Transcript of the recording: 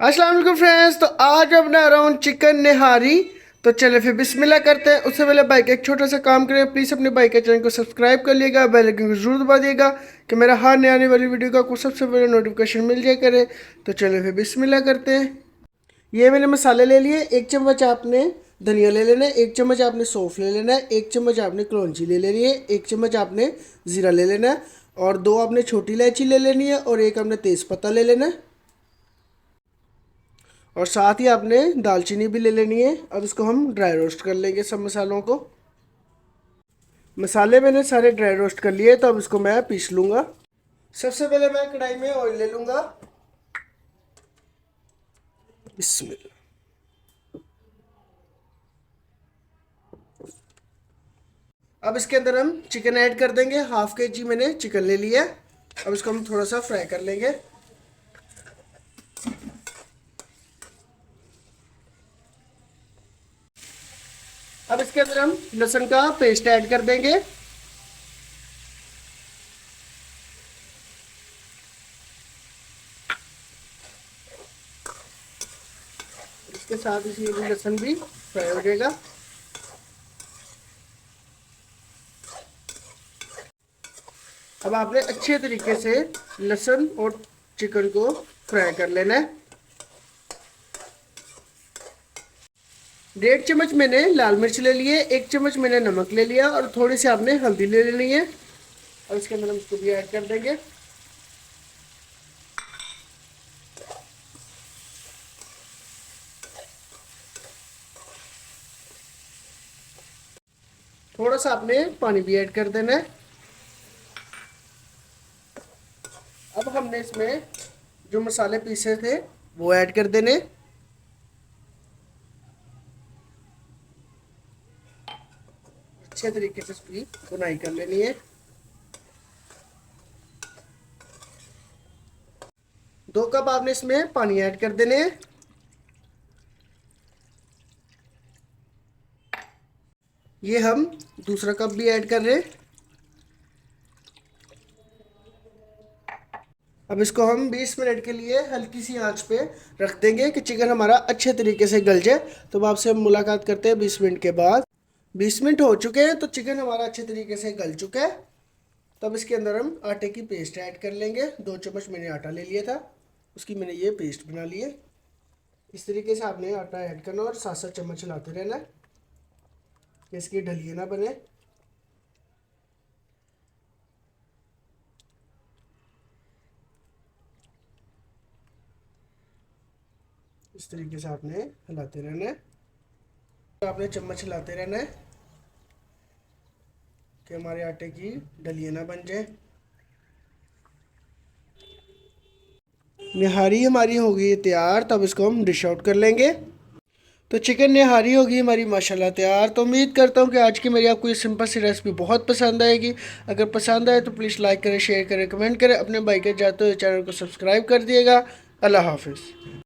अस्सलाम वालेकुम फ्रेंड्स। तो आज मैं बना रहा हूँ चिकन निहारी। तो चले फिर बिस्मिल्लाह करते हैं। उससे पहले भाई का एक छोटा सा काम करें, प्लीज़ अपने भाई के चैनल को सब्सक्राइब कर लिएगा, बेल आइकन को जरूर दबा दिएगा कि मेरा हर नए आने वाली वीडियो का कुछ सबसे पहले नोटिफिकेशन मिल जाए करे। तो चले फिर बिस्मिल्लाह करते हैं। ये मैंने मसाले ले लिए। 1 चम्मच आपने धनिया ले लेना है, 1 चम्मच आपने सौंफ ले लेना है, 1 चम्मच आपने कलौंजी ले लेनी है, 1 चम्मच आपने ज़ीरा ले लेना है, और 2 आपने छोटी इलायची ले लेनी है, और 1 आपने तेज़पत्ता ले लेना है, और साथ ही आपने दालचीनी भी ले लेनी है। अब इसको हम ड्राई रोस्ट कर लेंगे सब मसालों को। मसाले मैंने सारे ड्राई रोस्ट कर लिए, तो अब इसको मैं पीस लूँगा। सबसे पहले मैं कढ़ाई में ऑयल ले लूँगा। बिस्मिल्लाह। अब इसके अंदर हम चिकन ऐड कर देंगे। हाफ kg मैंने चिकन ले लिया है। अब इसको हम थोड़ा सा फ्राई कर लेंगे। अब इसके अंदर हम लहसुन का पेस्ट ऐड कर देंगे। इसके साथ इसी लहसुन भी फ्राई हो जाएगा। अब आपने अच्छे तरीके से लहसुन और चिकन को फ्राई कर लेना है। 1.5 चम्मच मैंने लाल मिर्च ले लिए, 1 चम्मच मैंने नमक ले लिया, और थोड़ी सी आपने हल्दी ले लेनी है। और इसके अंदर हम इसको भी ऐड कर देंगे। थोड़ा सा आपने पानी भी ऐड कर देना है। अब हमने इसमें जो मसाले पीसे थे वो ऐड कर देने। अच्छे तरीके से इसकी बुनाई कर लेनी है। 2 कप आपने इसमें पानी ऐड कर देने हैं। ये हम दूसरा कप भी ऐड कर रहे हैं। अब इसको हम 20 मिनट के लिए हल्की सी आंच पे रख देंगे कि चिकन हमारा अच्छे तरीके से गल जाए। तो अब आपसे हम मुलाकात करते हैं 20 मिनट के बाद। 20 मिनट हो चुके हैं, तो चिकन हमारा अच्छे तरीके से गल चुका है। तो अब इसके अंदर हम आटे की पेस्ट ऐड कर लेंगे। 2 चम्मच मैंने आटा ले लिया था, उसकी मैंने ये पेस्ट बना ली है। इस तरीके से आपने आटा ऐड करना और 7-7 चम्मच चलाते रहना है कि इसकी ढलिया ना बने। इस तरीके से आपने हिलाते रहना है। तो आपने चम्मच हिलाते रहना है कि हमारे आटे की डलिया ना बन जाए। निहारी हमारी हो गई तैयार। तब इसको हम डिश आउट कर लेंगे। तो चिकन निहारी होगी हमारी माशाल्लाह तैयार। तो उम्मीद करता हूँ कि आज की मेरी आपको ये सिंपल सी रेसिपी बहुत पसंद आएगी। अगर पसंद आए तो प्लीज़ लाइक करें, शेयर करें, कमेंट करें। अपने भाई के जाते हुए चैनल को सब्सक्राइब कर दिएगा। अल्लाह हाफिज़।